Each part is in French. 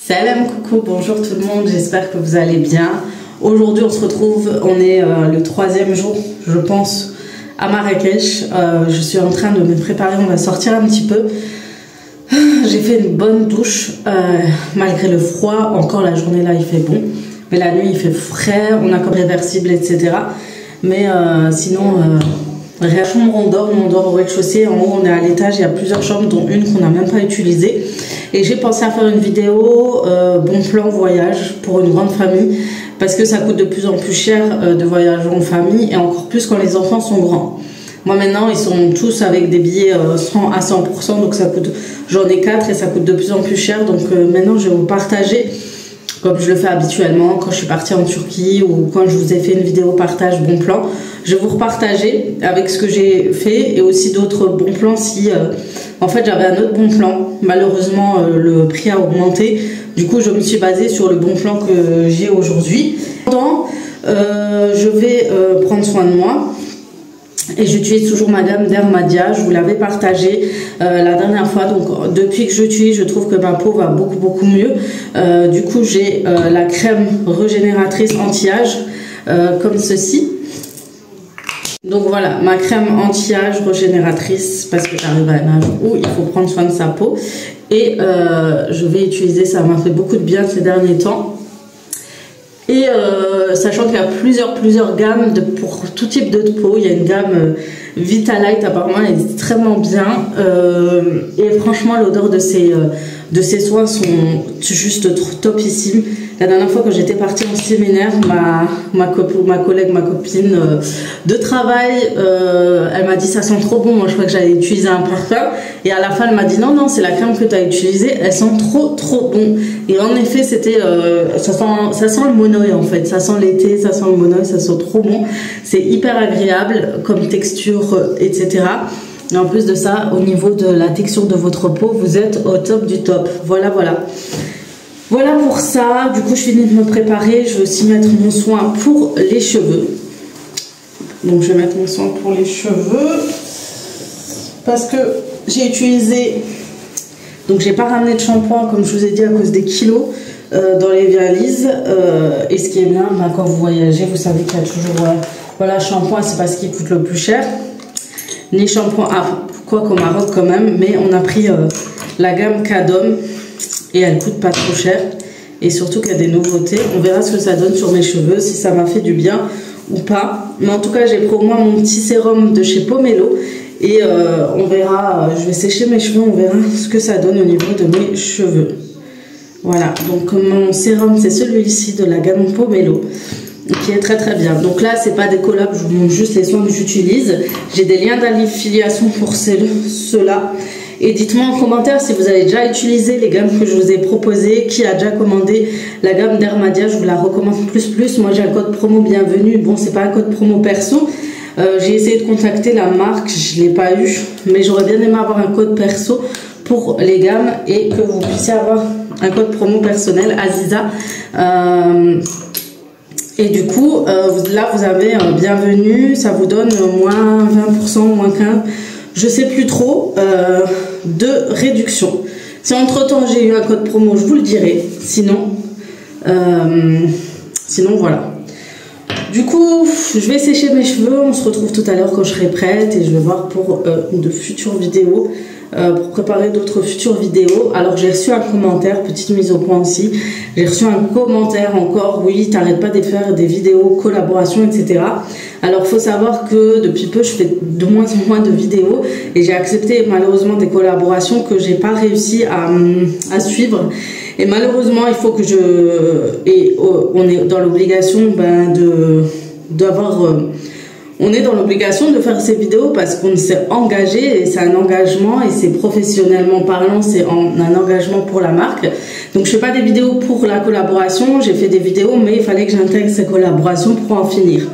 Salam, coucou, bonjour tout le monde, j'espère que vous allez bien. Aujourd'hui on se retrouve, on est le 3e jour, je pense, à Marrakech. Je suis en train de me préparer, on va sortir un petit peu. J'ai fait une bonne douche, malgré le froid, encore la journée là il fait bon. Mais la nuit il fait frais, on a comme réversible, etc. Mais sinon, la chambre on dort au rez-de-chaussée. En haut on est à l'étage, il y a plusieurs chambres dont une qu'on n'a même pas utilisée. Et j'ai pensé à faire une vidéo bon plan voyage pour une grande famille. Parce que ça coûte de plus en plus cher de voyager en famille. Et encore plus quand les enfants sont grands. Moi maintenant ils sont tous avec des billets à 100%. Donc ça coûte, j'en ai 4 et ça coûte de plus en plus cher. Donc maintenant je vais vous partager, comme je le fais habituellement quand je suis partie en Turquie ou quand je vous ai fait une vidéo partage bon plan, je vais vous repartager avec ce que j'ai fait et aussi d'autres bons plans si en fait j'avais un autre bon plan. Malheureusement le prix a augmenté, du coup je me suis basée sur le bon plan que j'ai aujourd'hui. Je vais prendre soin de moi. Et j'utilise toujours ma gamme Dermadia, je vous l'avais partagé la dernière fois. Donc depuis que j'utilise, je trouve que ma peau va beaucoup mieux. Du coup j'ai la crème régénératrice anti-âge comme ceci. Donc voilà, ma crème anti-âge régénératrice, parce que j'arrive à un âge où il faut prendre soin de sa peau. Et je vais utiliser, ça m'a fait beaucoup de bien ces derniers temps. Et sachant qu'il y a plusieurs gammes pour tout type de peau. Il y a une gamme Vitalite, apparemment elle est extrêmement bien. Et franchement l'odeur de ces soins sont juste topissimes. La dernière fois que j'étais partie en séminaire, ma collègue, ma copine de travail, elle m'a dit ça sent trop bon. Moi je crois que j'allais utiliser un parfum. Et à la fin elle m'a dit non c'est la crème que tu as utilisée, elle sent trop bon. Et en effet c'était ça sent le monoï en fait, ça sent l'été, ça sent le monoï, ça sent trop bon. C'est hyper agréable comme texture, etc. Et en plus de ça, au niveau de la texture de votre peau, vous êtes au top du top. Voilà pour ça. Du coup je finis de me préparer. Je vais aussi mettre mon soin pour les cheveux. Donc je vais mettre mon soin pour les cheveux parce que j'ai utilisé, donc j'ai pas ramené de shampoing comme je vous ai dit à cause des kilos dans les valises. Et ce qui est bien, quand vous voyagez, vous savez qu'il y a toujours voilà, shampoing, c'est pas ce qui coûte le plus cher, ni shampoing quoi qu'au Maroc quand même, mais on a pris la gamme Cadom et elle coûte pas trop cher et surtout qu'il y a des nouveautés. On verra ce que ça donne sur mes cheveux, si ça m'a fait du bien ou pas, mais en tout cas j'ai pris au moins mon petit sérum de chez Pomelo et on verra, je vais sécher mes cheveux, on verra ce que ça donne au niveau de mes cheveux. Voilà, donc mon sérum c'est celui-ci de la gamme Pomelo qui est très bien. Donc là c'est pas des collabs, je vous montre juste les soins que j'utilise. J'ai des liens d'affiliation pour ceux-là. Et dites-moi en commentaire si vous avez déjà utilisé les gammes que je vous ai proposées, qui a déjà commandé la gamme Dermadia, je vous la recommande plus. Moi j'ai un code promo bienvenue, bon c'est pas un code promo perso. J'ai essayé de contacter la marque, je l'ai pas eu, mais j'aurais bien aimé avoir un code perso pour les gammes et que vous puissiez avoir un code promo personnel, Aziza. Et du coup, là vous avez bienvenue, ça vous donne moins 20%, moins 15%, je sais plus trop, de réduction. Si entre temps j'ai eu un code promo, je vous le dirai, sinon voilà. Du coup, je vais sécher mes cheveux, on se retrouve tout à l'heure quand je serai prête et je vais voir pour de futures vidéos. Pour préparer d'autres futures vidéos. Alors j'ai reçu un commentaire, petite mise au point aussi, j'ai reçu un commentaire encore, oui t'arrêtes pas de faire des vidéos, collaborations, etc. Alors faut savoir que depuis peu je fais de moins en moins de vidéos et j'ai accepté malheureusement des collaborations que j'ai pas réussi à suivre. Et malheureusement il faut que on est dans l'obligation on est dans l'obligation de faire ces vidéos parce qu'on s'est engagé et c'est un engagement et c'est professionnellement parlant, c'est un engagement pour la marque. Donc je fais pas des vidéos pour la collaboration, j'ai fait des vidéos mais il fallait que j'intègre ces collaborations pour en finir.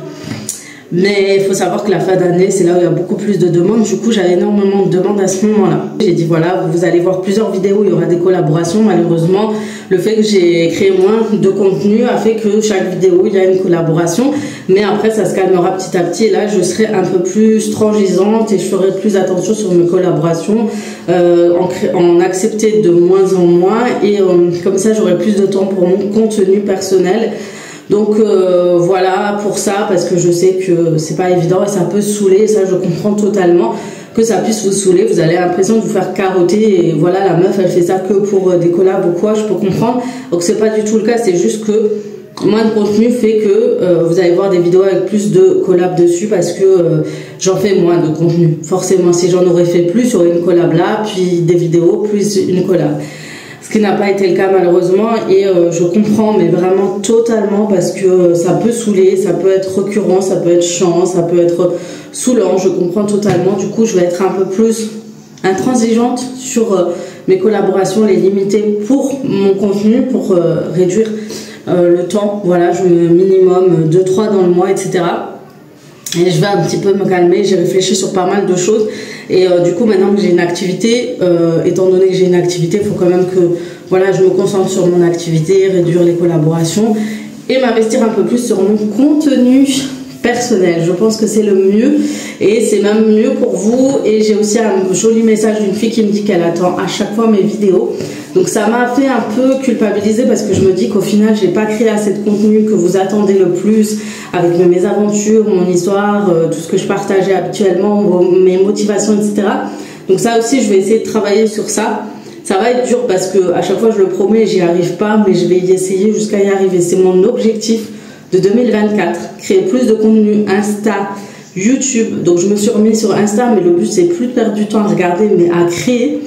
Mais il faut savoir que la fin d'année c'est là où il y a beaucoup plus de demandes, du coup j'avais énormément de demandes à ce moment là. J'ai dit voilà, vous allez voir plusieurs vidéos, il y aura des collaborations, malheureusement Le fait que j'ai créé moins de contenu a fait que chaque vidéo, il y a une collaboration. Mais après, ça se calmera petit à petit. Et là, je serai un peu plus transigeante et je ferai plus attention sur mes collaborations, en accepter de moins en moins. Et comme ça, j'aurai plus de temps pour mon contenu personnel. Donc voilà pour ça, parce que je sais que c'est pas évident et ça peut saouler. Ça, je comprends totalement que ça puisse vous saouler, vous avez l'impression de vous faire carotter et voilà, la meuf elle fait ça que pour des collabs ou quoi, je peux comprendre. Donc c'est pas du tout le cas, c'est juste que moins de contenu fait que vous allez voir des vidéos avec plus de collabs dessus, parce que j'en fais moins de contenu. Forcément, si j'en aurais fait plus, il y aurait une collab là, puis des vidéos, plus une collab. Ce qui n'a pas été le cas malheureusement, et je comprends mais vraiment totalement, parce que ça peut saouler, ça peut être récurrent, ça peut être chiant, ça peut être saoulant, je comprends totalement. Du coup je vais être un peu plus intransigeante sur mes collaborations, les limiter pour mon contenu, pour réduire le temps, voilà, je minimum 2-3 dans le mois, etc. Et je vais un petit peu me calmer, j'ai réfléchi sur pas mal de choses. Et du coup, maintenant que j'ai une activité, étant donné que j'ai une activité, il faut quand même que voilà, je me concentre sur mon activité, réduire les collaborations et m'investir un peu plus sur mon contenu personnel. Je pense que c'est le mieux et c'est même mieux pour vous. Et j'ai aussi un joli message d'une fille qui me dit qu'elle attend à chaque fois mes vidéos. Donc ça m'a fait un peu culpabiliser, parce que je me dis qu'au final, j'ai pas créé assez de contenu que vous attendez le plus, avec mes aventures, mon histoire, tout ce que je partageais habituellement, mes motivations, etc. Donc ça aussi, je vais essayer de travailler sur ça. Ça va être dur parce que à chaque fois je le promets, j'y arrive pas, mais je vais y essayer jusqu'à y arriver. C'est mon objectif de 2024, créer plus de contenu Insta, YouTube. Donc je me suis remis sur Insta, mais le but c'est plus de perdre du temps à regarder, mais à créer,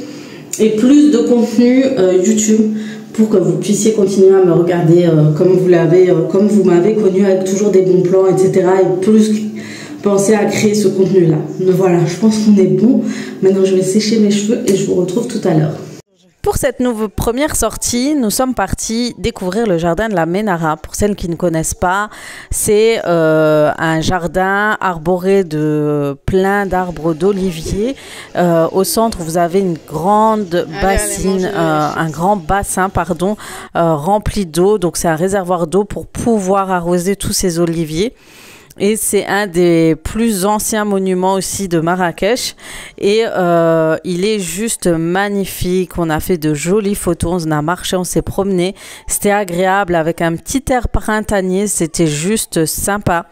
et plus de contenu YouTube, pour que vous puissiez continuer à me regarder comme vous m'avez connu, avec toujours des bons plans, etc. Et plus penser à créer ce contenu là. Donc voilà, je pense qu'on est bon. Maintenant je vais sécher mes cheveux et je vous retrouve tout à l'heure. Pour cette première sortie, nous sommes partis découvrir le jardin de la Ménara. Pour celles qui ne connaissent pas, c'est un jardin arboré de plein d'arbres d'oliviers. Au centre, vous avez une grande bassine, un grand bassin, pardon, rempli d'eau. Donc c'est un réservoir d'eau pour pouvoir arroser tous ces oliviers. Et c'est un des plus anciens monuments aussi de Marrakech. Et il est juste magnifique. On a fait de jolies photos. On a marché, on s'est promené. C'était agréable avec un petit air printanier. C'était juste sympa.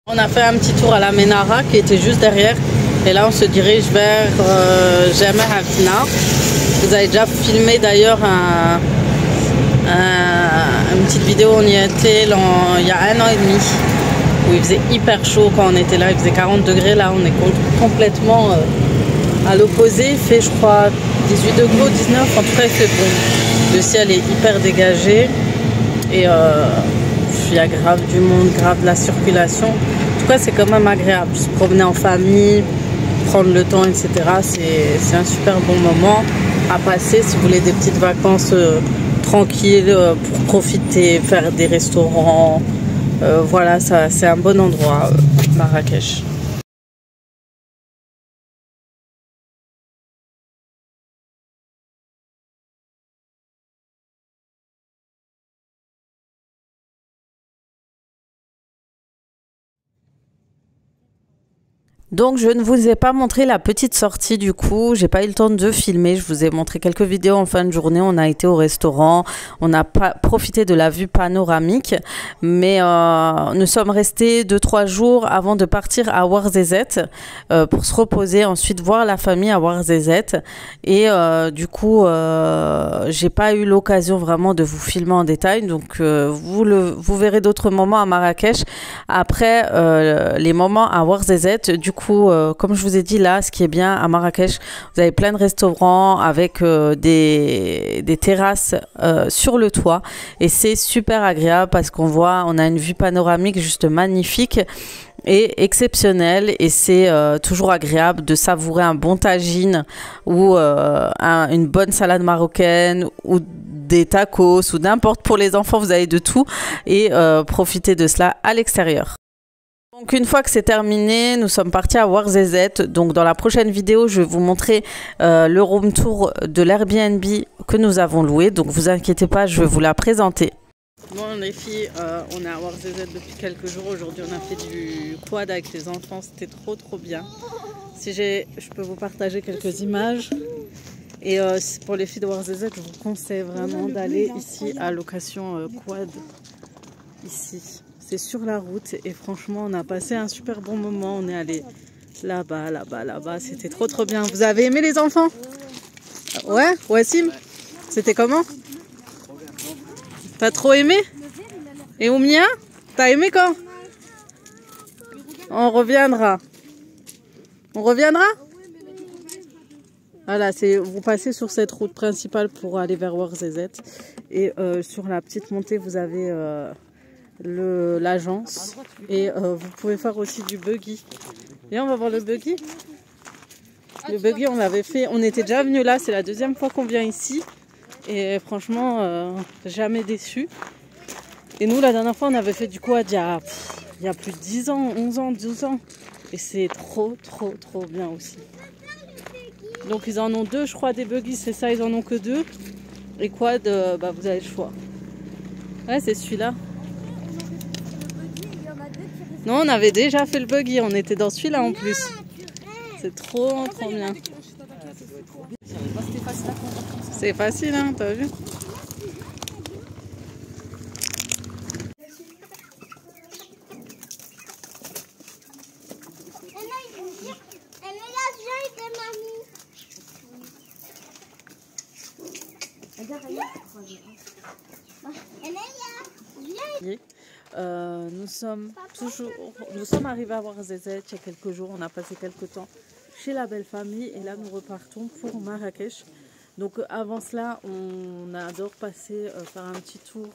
On a fait un petit tour à la Ménara qui était juste derrière. Et là, on se dirige vers Jemaa el-Fna. Vous avez déjà filmé d'ailleurs une petite vidéo, on y était il y a 1 an et demi, où il faisait hyper chaud quand on était là, il faisait 40 degrés, là on est complètement à l'opposé, il fait je crois 18 degrés, 19, en tout cas il fait bon, le ciel est hyper dégagé et il y a grave du monde, grave de la circulation, en tout cas c'est quand même agréable, se promener en famille, prendre le temps, etc. C'est un super bon moment à passer si vous voulez des petites vacances tranquille pour profiter, faire des restaurants. Voilà, c'est un bon endroit, Marrakech. Donc je ne vous ai pas montré la petite sortie du coup, j'ai pas eu le temps de filmer, je vous ai montré quelques vidéos en fin de journée, on a été au restaurant, on a profité de la vue panoramique, mais nous sommes restés 2-3 jours avant de partir à Ouarzazate pour se reposer, ensuite voir la famille à Ouarzazate et du coup j'ai pas eu l'occasion vraiment de vous filmer en détail, donc vous verrez d'autres moments à Marrakech après les moments à Ouarzazate. Du coup, comme je vous ai dit là, ce qui est bien à Marrakech, vous avez plein de restaurants avec des terrasses sur le toit et c'est super agréable parce qu'on a une vue panoramique juste magnifique et exceptionnelle et c'est toujours agréable de savourer un bon tagine ou une bonne salade marocaine ou des tacos ou n'importe, pour les enfants vous avez de tout et profiter de cela à l'extérieur. Donc une fois que c'est terminé, nous sommes partis à Ouarzazate. Donc dans la prochaine vidéo, je vais vous montrer le room tour de l'Airbnb que nous avons loué. Donc vous inquiétez pas, je vais vous la présenter. Bon les filles, on est à Ouarzazate depuis quelques jours. Aujourd'hui on a fait du quad avec les enfants, c'était trop bien. Si je peux vous partager quelques images. Et pour les filles de Ouarzazate, je vous conseille vraiment d'aller ici à location quad. Ici, c'est sur la route et franchement on a passé un super bon moment. On est allé là-bas, c'était trop bien. Vous avez aimé les enfants? Ouais, Wassim, c'était comment? T'as trop aimé? Et Oumia, t'as aimé quand? On reviendra. On reviendra? Voilà, vous passez sur cette route principale pour aller vers Ouarzazate et sur la petite montée vous avez l'agence et vous pouvez faire aussi du buggy. Et on va voir le buggy. Le buggy on l'avait fait, on était déjà venu là, c'est la deuxième fois qu'on vient ici et franchement jamais déçu. Et nous la dernière fois on avait fait du quad il y a plus de 10 ans, 11 ans, 12 ans et c'est trop bien aussi. Donc ils en ont deux je crois des buggy, c'est ça, ils en ont que deux. Et quad, vous avez le choix. Ouais c'est celui-là. Non, on avait déjà fait le buggy, on était dans celui-là en plus. C'est trop bien. C'est facile, hein, t'as vu? Nous sommes arrivés à Ouarzazate il y a quelques jours, on a passé quelques temps chez la belle famille et là nous repartons pour Marrakech. Donc avant cela on adore passer faire un petit tour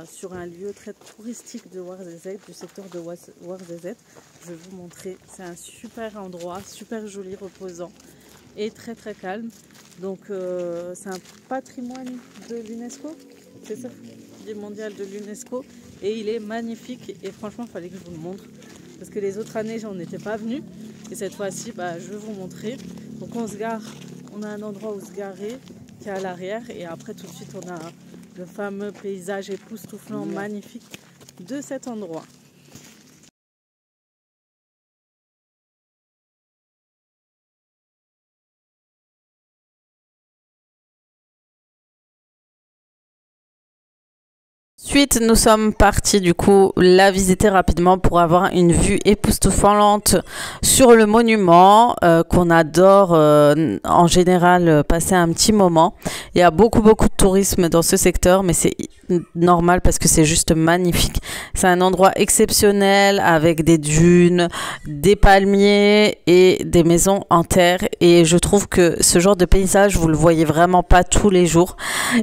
sur un lieu très touristique de Ouarzazate, du secteur de Ouarzazate. Je vais vous montrer, c'est un super endroit, super joli, reposant et très calme. Donc c'est un patrimoine de l'UNESCO, c'est ça, mondial de l'UNESCO. Et il est magnifique et franchement il fallait que je vous le montre parce que les autres années j'en étais pas venue et cette fois-ci je vais vous montrer. Donc on se gare, on a un endroit où se garer qui est à l'arrière et après tout de suite on a le fameux paysage époustouflant magnifique de cet endroit. Ensuite, nous sommes partis du coup la visiter rapidement pour avoir une vue époustouflante sur le monument qu'on adore en général passer un petit moment. Il y a beaucoup de tourisme dans ce secteur, mais c'est normal parce que c'est juste magnifique. C'est un endroit exceptionnel avec des dunes, des palmiers et des maisons en terre. Et je trouve que ce genre de paysage, vous le voyez vraiment pas tous les jours.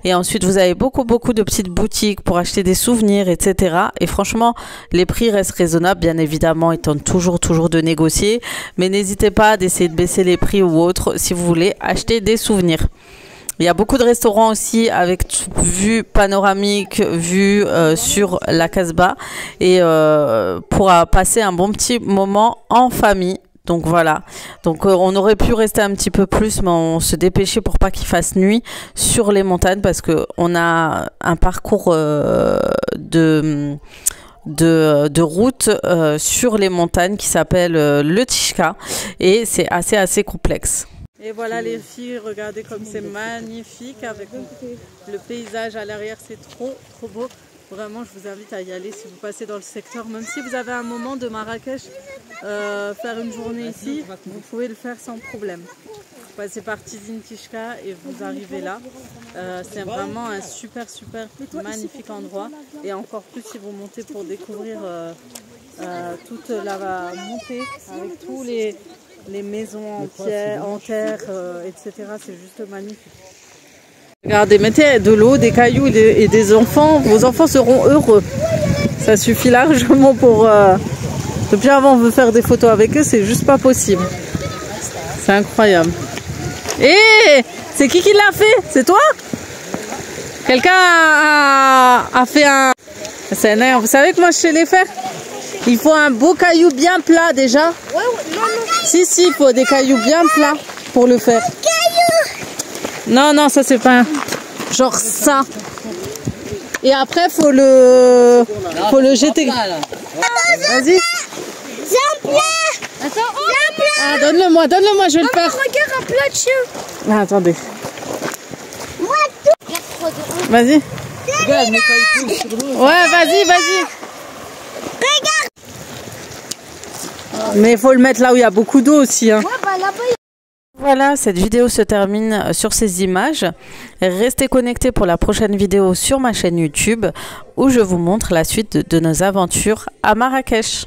Et ensuite, vous avez beaucoup de petites boutiques pour acheter des souvenirs, etc. Et franchement, les prix restent raisonnables, bien évidemment, étant toujours de négocier. Mais n'hésitez pas d'essayer de baisser les prix ou autre si vous voulez acheter des souvenirs. Il y a beaucoup de restaurants aussi avec vue panoramique, vue sur la Casbah et pour passer un bon petit moment en famille. Donc voilà, donc on aurait pu rester un petit peu plus, mais on se dépêchait pour pas qu'il fasse nuit sur les montagnes parce que on a un parcours de route sur les montagnes qui s'appelle le Tishka et c'est assez complexe. Et voilà les filles, regardez comme c'est magnifique avec le paysage à l'arrière, c'est trop beau. Vraiment, je vous invite à y aller si vous passez dans le secteur. Même si vous avez un moment de Marrakech, faire une journée ici, vous pouvez le faire sans problème. Vous passez par Tizi Tishka et vous arrivez là. C'est vraiment un super magnifique endroit. Et encore plus si vous montez pour découvrir toute la montée avec tous les maisons en terre, etc. C'est juste magnifique. Regardez, mettez de l'eau, des cailloux et des enfants. Vos enfants seront heureux. Ça suffit largement pour... Depuis avant, on veut faire des photos avec eux, c'est juste pas possible. C'est incroyable. Et c'est qui l'a fait? C'est toi? Quelqu'un a fait un... C'est énorme. Vous savez que moi je sais les faire? Il faut un beau caillou bien plat déjà. Ouais, non, non. Si, il faut des cailloux bien plats pour le faire. Non, non, ça c'est pas genre ça. Et après, faut le jeter. Vas-y. Attends, Ah, donne-le-moi, je vais le faire. regarde un plat de chien. Ah, attendez. Vas-y. Ouais, vas-y. Mais il faut le mettre là où il y a beaucoup d'eau aussi. Hein. Ouais, bah là-bas. Voilà, cette vidéo se termine sur ces images. Restez connectés pour la prochaine vidéo sur ma chaîne YouTube où je vous montre la suite de nos aventures à Marrakech.